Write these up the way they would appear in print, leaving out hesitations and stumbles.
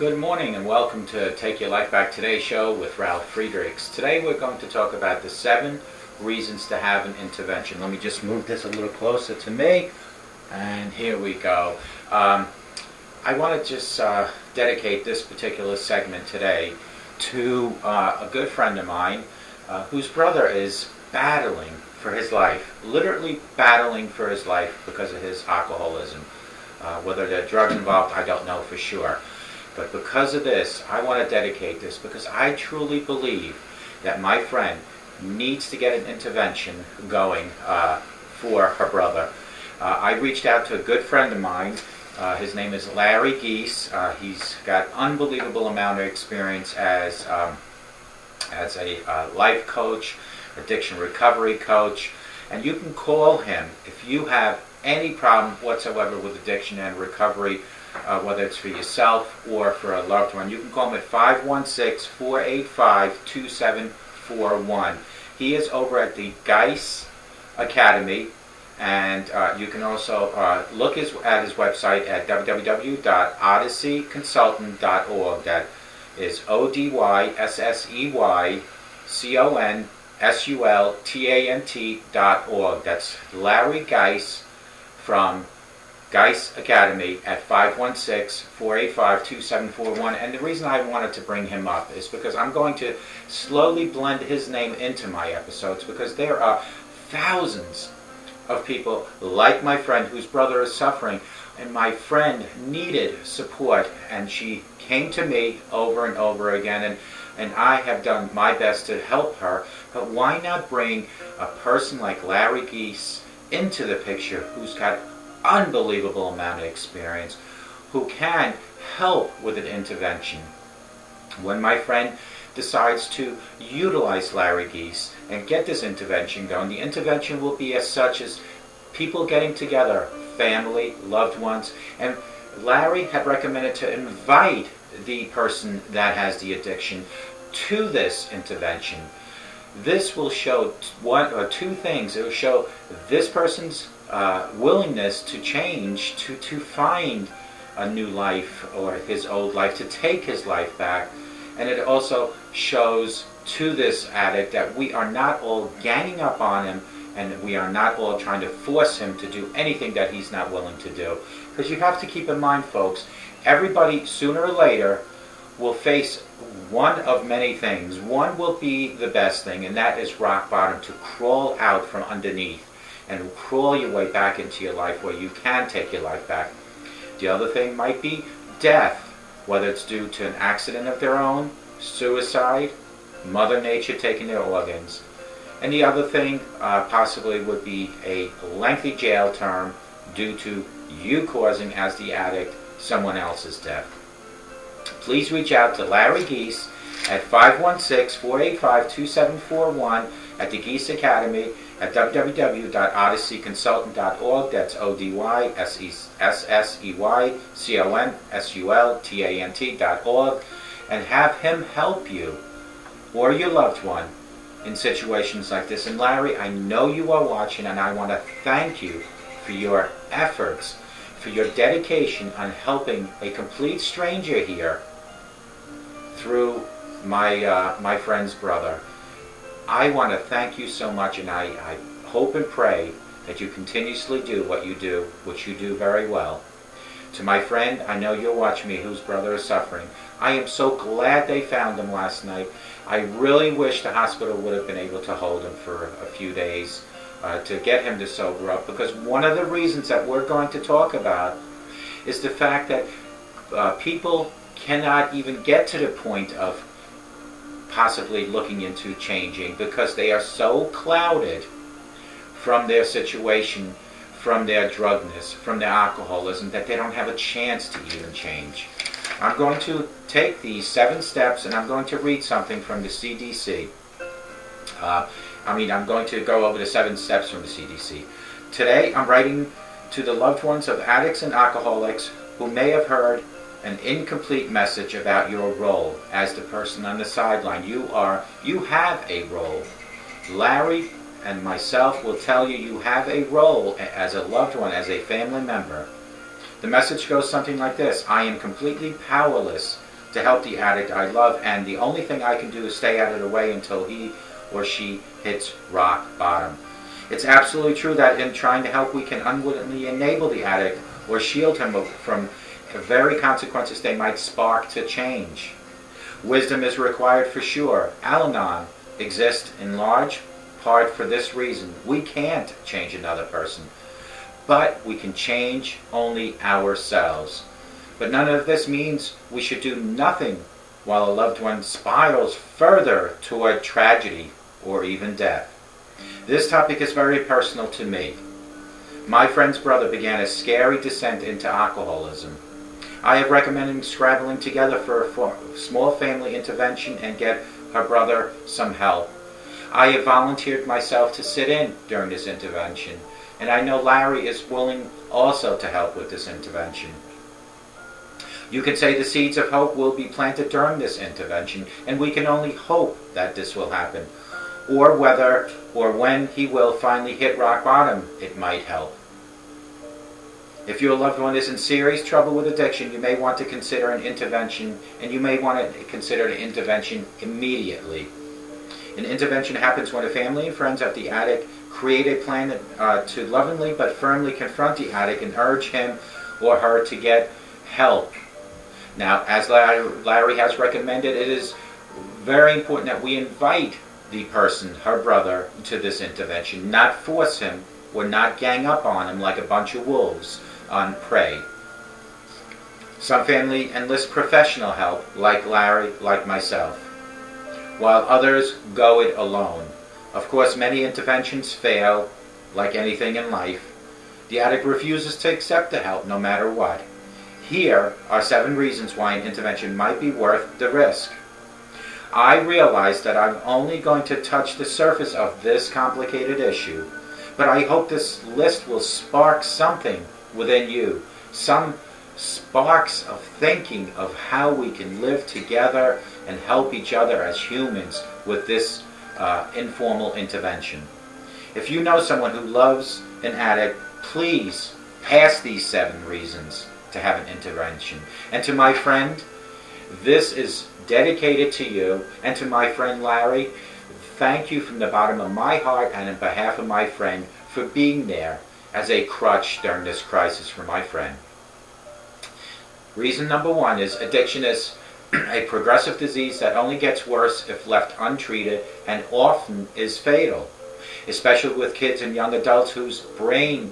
Good morning and welcome to Take Your Life Back Today show with Ralf Friedrichs. Today we're going to talk about the 7 reasons to have an intervention. Let me just move this a little closer to me, and here we go. I want to just dedicate this particular segment today to a good friend of mine whose brother is battling for his life, literally battling for his life because of his alcoholism. Whether there are drugs involved, I don't know for sure. But because of this, I want to dedicate this because I truly believe that my friend needs to get an intervention going for her brother. I reached out to a good friend of mine. His name is Larry Geese. He's got unbelievable amount of experience as a life coach, addiction recovery coach, and you can call him if you have any problem whatsoever with addiction and recovery, whether it's for yourself or for a loved one. You can call him at 516-485-2741. He is over at the Geis Academy, and you can also look at his website at www.odysseyconsultant.org. That is ODYSSEYCONSULTANT.org. That's Larry Geis from Geis Academy at 516-485-2741. And the reason I wanted to bring him up is because I'm going to slowly blend his name into my episodes, because there are thousands of people like my friend whose brother is suffering, and my friend needed support, and she came to me over and over again, and I have done my best to help her. But why not bring a person like Larry Geese into the picture, who's got unbelievable amount of experience, who can help with an intervention? When my friend decides to utilize Larry Geese and get this intervention going, the intervention will be as such as people getting together, family, loved ones, and Larry had recommended to invite the person that has the addiction to this intervention. This will show one or two things. It will show this person's willingness to change, to find a new life or his old life, to take his life back. And it also shows to this addict that we are not all ganging up on him, and we are not all trying to force him to do anything that he's not willing to do. Because you have to keep in mind, folks, everybody sooner or later will face one of many things. One will be the best thing, and that is rock bottom, to crawl out from underneath and crawl your way back into your life where you can take your life back. The other thing might be death, whether it's due to an accident of their own, suicide, Mother Nature taking their organs. And the other thing possibly would be a lengthy jail term due to you causing, as the addict, someone else's death. Please reach out to Larry Geese at 516-485-2741 at the Geese Academy at www.odysseyconsultant.org. That's ODYSSEYCONSULTANT.org, and have him help you or your loved one in situations like this. And Larry, I know you are watching, and I want to thank you for your efforts, for your dedication on helping a complete stranger here through my friend's brother. I want to thank you so much, and I hope and pray that you continuously do what you do, which you do very well. To my friend, I know you're watching me, whose brother is suffering, I am so glad they found him last night. I really wish the hospital would have been able to hold him for a few days to get him to sober up, because one of the reasons that we're going to talk about is the fact that people cannot even get to the point of possibly looking into changing, because they are so clouded from their situation, from their drugness, from their alcoholism, that they don't have a chance to even change. I'm going to take these 7 steps, and I'm going to read something from the CDC. I'm going to go over the 7 steps from the CDC. Today, I'm writing to the loved ones of addicts and alcoholics who may have heard an incomplete message about your role as the person on the sideline. You have a role. Larry and myself will tell you you have a role as a loved one, as a family member. The message goes something like this: I am completely powerless to help the addict I love, and the only thing I can do is stay out of the way until he or she hits rock bottom. It's absolutely true that in trying to help, we can unwittingly enable the addict or shield him from very consequences they might spark to change. Wisdom is required for sure. Al-Anon exists in large part for this reason. We can't change another person, but we can change only ourselves. But none of this means we should do nothing while a loved one spirals further toward tragedy or even death. This topic is very personal to me. My friend's brother began a scary descent into alcoholism. I have recommended scrabbling together for a small family intervention and get her brother some help. I have volunteered myself to sit in during this intervention, and I know Larry is willing also to help with this intervention. You can say the seeds of hope will be planted during this intervention, and we can only hope that this will happen. Or whether or when he will finally hit rock bottom, it might help. If your loved one is in serious trouble with addiction, you may want to consider an intervention, and you may want to consider an intervention immediately. An intervention happens when a family and friends of the addict create a plan to lovingly but firmly confront the addict and urge him or her to get help. Now, as Larry has recommended, it is very important that we invite the person, her brother, to this intervention, not force him or not gang up on him like a bunch of wolves on prey. Some family enlist professional help, like Larry, like myself, while others go it alone. Of course, many interventions fail, like anything in life. The addict refuses to accept the help no matter what. Here are 7 reasons why an intervention might be worth the risk. I realize that I'm only going to touch the surface of this complicated issue, but I hope this list will spark something within you, some sparks of thinking of how we can live together and help each other as humans with this informal intervention. If you know someone who loves an addict, please pass these 7 reasons to have an intervention. And to my friend, this is dedicated to you, and to my friend Larry, thank you from the bottom of my heart and on behalf of my friend for being there as a crutch during this crisis for my friend. Reason number 1 is addiction is a progressive disease that only gets worse if left untreated and often is fatal, especially with kids and young adults whose brain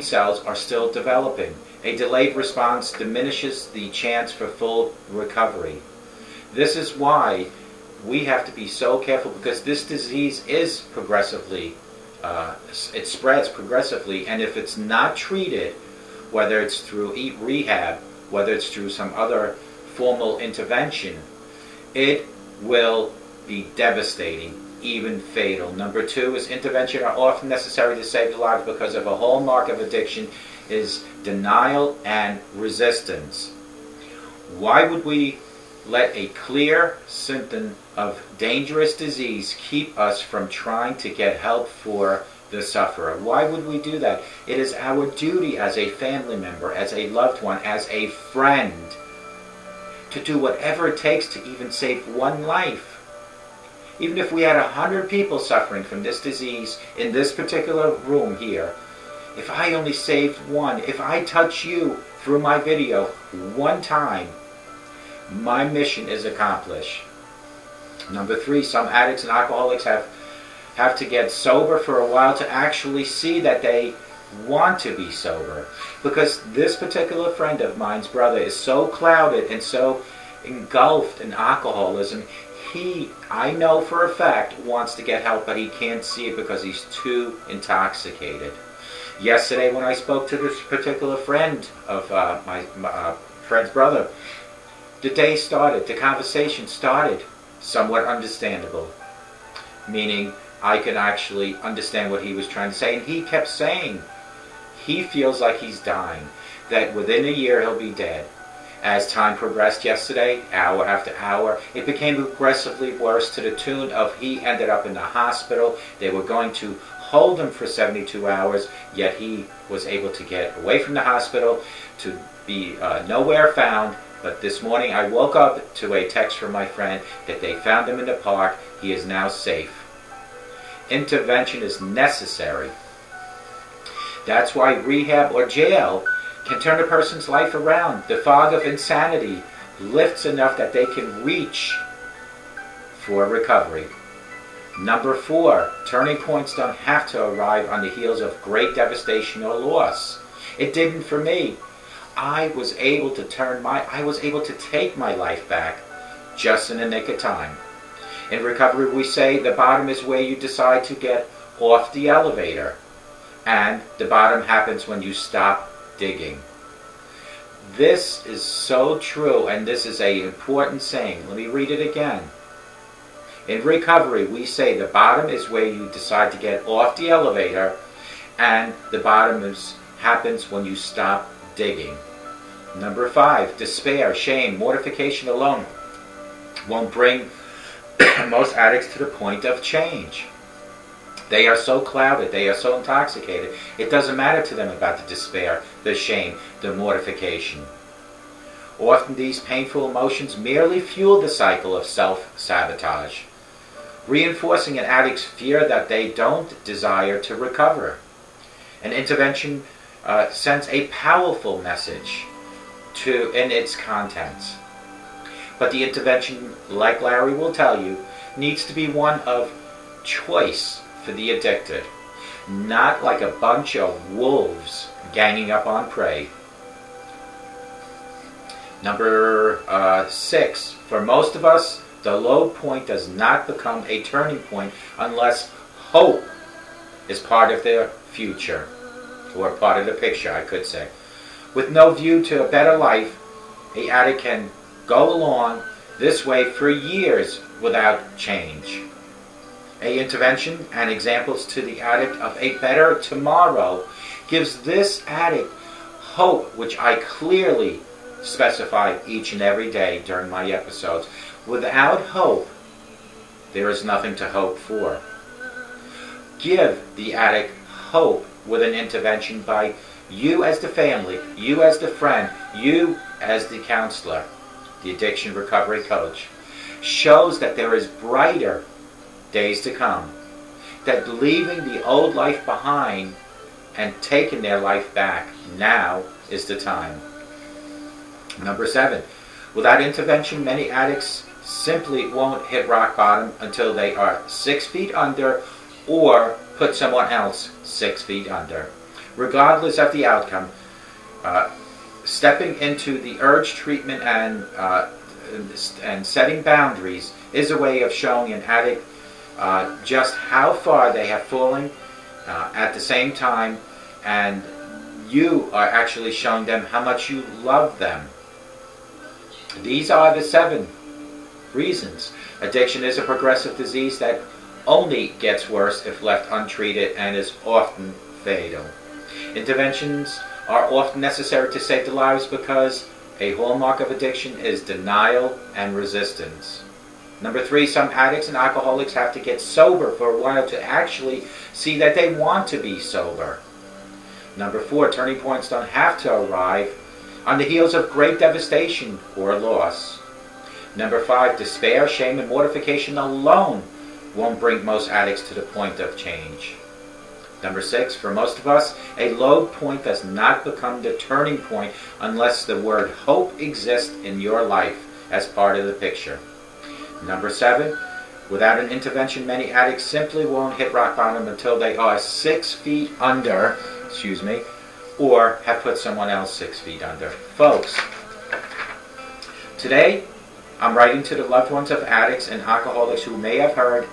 cells are still developing. A delayed response diminishes the chance for full recovery. This is why we have to be so careful, because this disease is progressively, it spreads progressively, and if it's not treated, whether it's through rehab, whether it's through some other formal intervention, it will be devastating, even fatal. Number 2 is intervention are often necessary to save lives because of a hallmark of addiction is denial and resistance. Why would we let a clear symptom of dangerous disease keep us from trying to get help for the sufferer? Why would we do that? It is our duty as a family member, as a loved one, as a friend, to do whatever it takes to even save one life. Even if we had 100 people suffering from this disease in this particular room here, if I only saved one, if I touch you through my video one time, my mission is accomplished. Number 3, some addicts and alcoholics have to get sober for a while to actually see that they want to be sober. Because this particular friend of mine's brother is so clouded and so engulfed in alcoholism, he, I know for a fact, wants to get help, but he can't see it because he's too intoxicated. Yesterday when I spoke to this particular friend of my friend's brother, the day started, the conversation started somewhat understandable, meaning I could actually understand what he was trying to say, and he kept saying he feels like he's dying, that within a year he'll be dead. As time progressed yesterday, hour after hour, it became progressively worse to the tune of he ended up in the hospital. They were going to hold him for 72 hours, yet he was able to get away from the hospital, to be nowhere found, But this morning I woke up to a text from my friend that they found him in the park. He is now safe. Intervention is necessary. That's why rehab or jail can turn a person's life around. The fog of insanity lifts enough that they can reach for recovery. Number 4, turning points don't have to arrive on the heels of great devastation or loss. It didn't for me. I was able to take my life back just in the nick of time. In recovery, we say the bottom is where you decide to get off the elevator, and the bottom happens when you stop digging. This is so true, and this is an important saying. Let me read it again. In recovery, we say the bottom is where you decide to get off the elevator, and the bottom happens when you stop digging. Number 5, despair, shame, mortification alone won't bring most addicts to the point of change. They are so clouded, they are so intoxicated, it doesn't matter to them about the despair, the shame, the mortification. Often these painful emotions merely fuel the cycle of self-sabotage, reinforcing an addict's fear that they don't desire to recover. An intervention sends a powerful message in its contents. But the intervention, like Larry will tell you, needs to be one of choice for the addicted, not like a bunch of wolves ganging up on prey. Number 6, for most of us, the low point does not become a turning point unless hope is part of their future, or part of the picture, I could say. With no view to a better life, an addict can go along this way for years without change. An intervention and examples to the addict of a better tomorrow gives this addict hope, which I clearly specify each and every day during my episodes. Without hope, there is nothing to hope for. Give the addict hope with an intervention by you as the family, you as the friend, you as the counselor, the addiction recovery coach. Shows that there is brighter days to come, that leaving the old life behind and taking their life back, now is the time. Number 7, without intervention, many addicts simply won't hit rock bottom until they are 6 feet under or put someone else 6 feet under. Regardless of the outcome, stepping into the urge treatment and setting boundaries is a way of showing an addict just how far they have fallen at the same time, and you are actually showing them how much you love them. These are the 7 reasons. Addiction is a progressive disease that only gets worse if left untreated and is often fatal. Interventions are often necessary to save the lives because a hallmark of addiction is denial and resistance. Number 3, some addicts and alcoholics have to get sober for a while to actually see that they want to be sober. Number 4, turning points don't have to arrive on the heels of great devastation or loss. Number 5, despair, shame, and mortification alone won't bring most addicts to the point of change. Number 6, for most of us, a low point does not become the turning point unless the word hope exists in your life as part of the picture. Number 7, without an intervention, many addicts simply won't hit rock bottom until they are 6 feet under, or have put someone else 6 feet under. Folks, today I'm writing to the loved ones of addicts and alcoholics who may have heard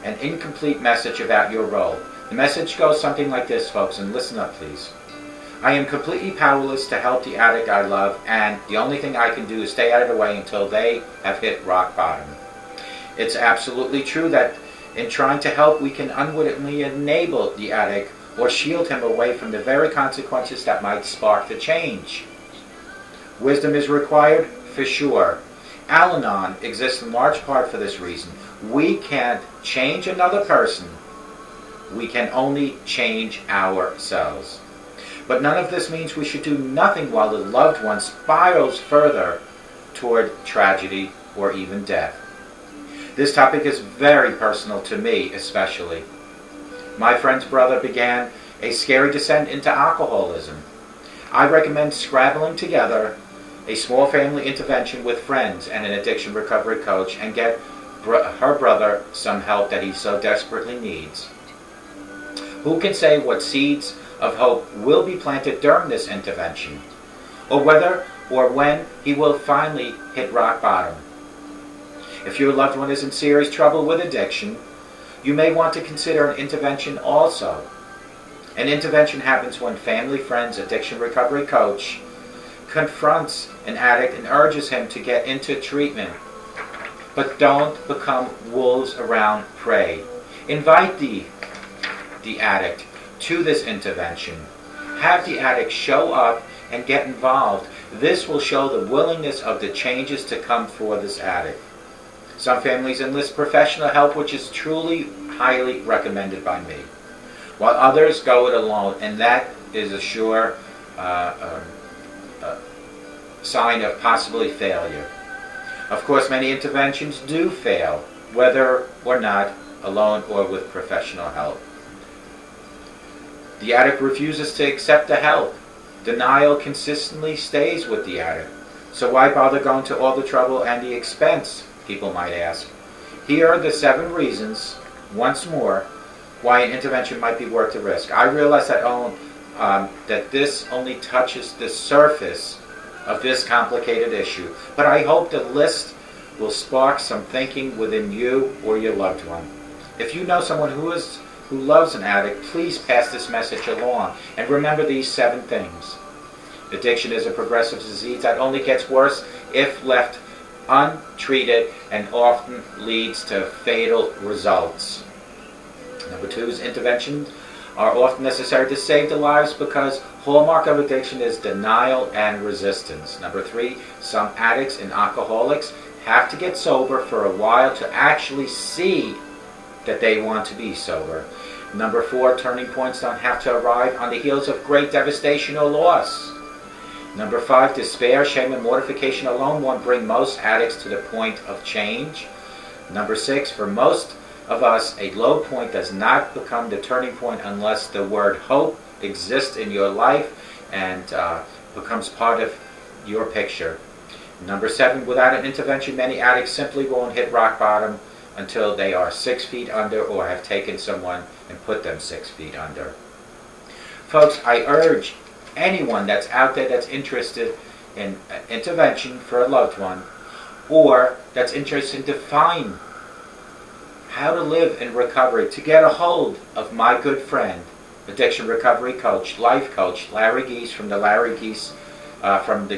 an incomplete message about your role. The message goes something like this, folks, and listen up, please. I am completely powerless to help the addict I love, and the only thing I can do is stay out of the way until they have hit rock bottom. It's absolutely true that in trying to help, we can unwittingly enable the addict or shield him away from the very consequences that might spark the change. Wisdom is required, for sure. Al-Anon exists in large part for this reason. We can't change another person. We can only change ourselves. But none of this means we should do nothing while the loved one spirals further toward tragedy or even death. This topic is very personal to me, especially. My friend's brother began a scary descent into alcoholism. I recommend scrabbling together a small family intervention with friends and an addiction recovery coach and get her brother some help that he so desperately needs. Who can say what seeds of hope will be planted during this intervention, or whether or when he will finally hit rock bottom? If your loved one is in serious trouble with addiction, you may want to consider an intervention also. An intervention happens when family, friends, addiction recovery coach confronts an addict and urges him to get into treatment. But don't become wolves around prey. Invite the addict to this intervention. Have the addict show up and get involved. This will show the willingness of the changes to come for this addict. Some families enlist professional help, which is truly highly recommended by me, while others go it alone, and that is a sure sign of possibly failure. Of course, many interventions do fail, whether or not alone or with professional help. The addict refuses to accept the help. Denial consistently stays with the addict. So why bother going to all the trouble and the expense, people might ask. Here are the 7 reasons, once more, why an intervention might be worth the risk. I realize that this only touches the surface of this complicated issue, but I hope the list will spark some thinking within you or your loved one. If you know someone who loves an addict, please pass this message along. And remember these 7 things. Addiction is a progressive disease that only gets worse if left untreated and often leads to fatal results. Number 2 is interventions are often necessary to save the lives because hallmark of addiction is denial and resistance. Number 3, some addicts and alcoholics have to get sober for a while to actually see that they want to be sober. Number 4, turning points don't have to arrive on the heels of great devastation or loss. Number 5, despair, shame, and mortification alone won't bring most addicts to the point of change. Number 6, for most of us, a low point does not become the turning point unless the word hope exists in your life and becomes part of your picture. Number 7, without an intervention, many addicts simply won't hit rock bottom until they are 6 feet under or have taken someone and put them 6 feet under. Folks, I urge anyone that's out there that's interested in intervention for a loved one, or that's interested to find how to live in recovery, to get a hold of my good friend, addiction recovery coach, life coach, Larry Geese from the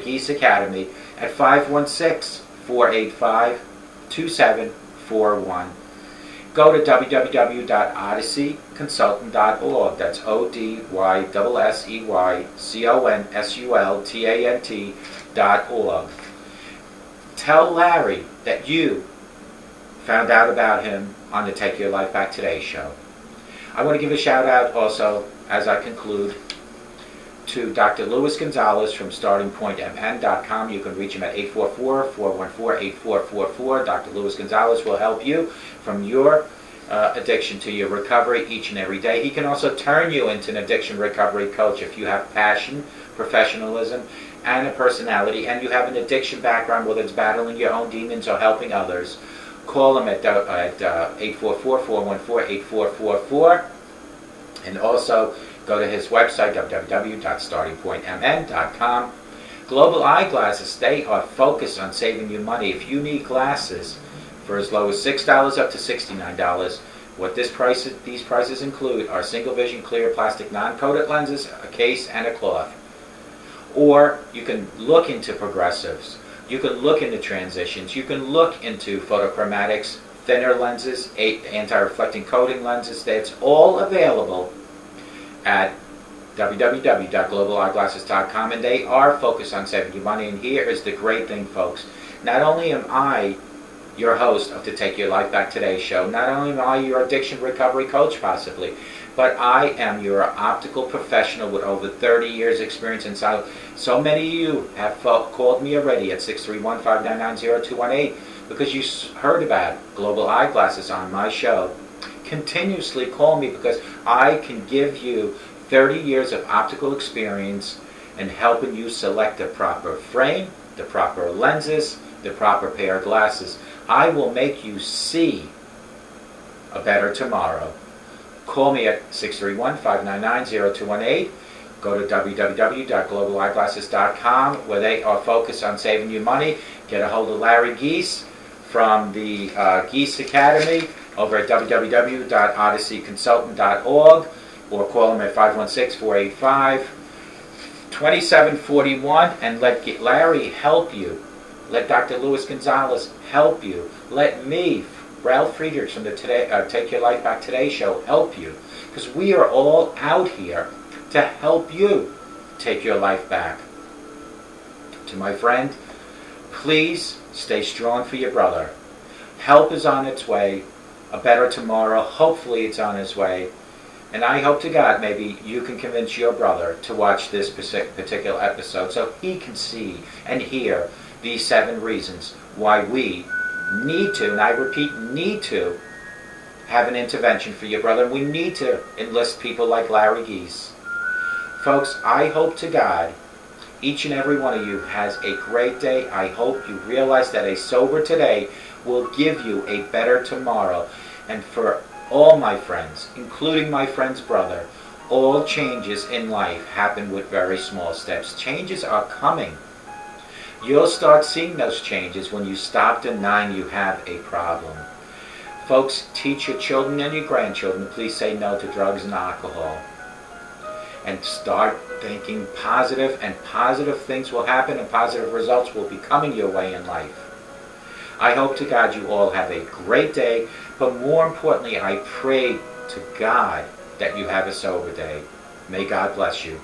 Geese Academy at 516-485-2741. Go to www.odysseyconsultant.org. That's ODYSSEYCONSULTANT.org. Tell Larry that you found out about him on the Take Your Life Back Today show. I want to give a shout out also, as I conclude, to Dr. Luis Gonzalez from StartingPointMN.com. You can reach him at 844-414-8444. Dr. Luis Gonzalez will help you from your addiction to your recovery each and every day. He can also turn you into an addiction recovery coach if you have passion, professionalism, and a personality, and you have an addiction background, whether it's battling your own demons or helping others. Call him at 844-414-8444, and also go to his website, www.startingpointmn.com. Global Eyeglasses, they are focused on saving you money. If you need glasses for as low as $6 up to $69, what these prices include are single vision clear plastic non-coated lenses, a case, and a cloth. Or you can look into progressives. You can look into transitions. You can look into photochromatics, thinner lenses, anti-reflecting coating lenses. That's all available at www.globaleyeglasses.com, and they are focused on saving you money. And here is the great thing, folks. Not only am I your host of the Take Your Life Back Today show, not only am I your addiction recovery coach possibly, but I am your optical professional with over 30 years experience in silence. So many of you have called me already at 631-599-0218 because you heard about global eyeglasses on my show. Continuously call me because I can give you 30 years of optical experience in helping you select the proper frame, the proper lenses, the proper pair of glasses. I will make you see a better tomorrow. Call me at 631-599-0218. Go to www.globaleyeglasses.com where they are focused on saving you money. Get a hold of Larry Geese from the Geese Academy over at www.odysseyconsultant.org or call him at 516-485-2741 and let Larry help you. Let Dr. Luis Gonzalez help you. Let me, Ralf Friedrichs from the Take Your Life Back Today show, help you. Because we are all out here to help you take your life back. To my friend, please stay strong for your brother. Help is on its way. A better tomorrow, hopefully it's on its way. And I hope to God maybe you can convince your brother to watch this particular episode so he can see and hear these 7 reasons why we need to, and I repeat, need to have an intervention for your brother. We need to enlist people like Larry Geese. Folks, I hope to God each and every one of you has a great day. I hope you realize that a sober today will give you a better tomorrow. And for all my friends, including my friend's brother, all changes in life happen with very small steps. Changes are coming. You'll start seeing those changes when you stop denying you have a problem. Folks, teach your children and your grandchildren, please say no to drugs and alcohol. And start thinking positive, and positive things will happen and positive results will be coming your way in life. I hope to God you all have a great day, but more importantly, I pray to God that you have a sober day. May God bless you.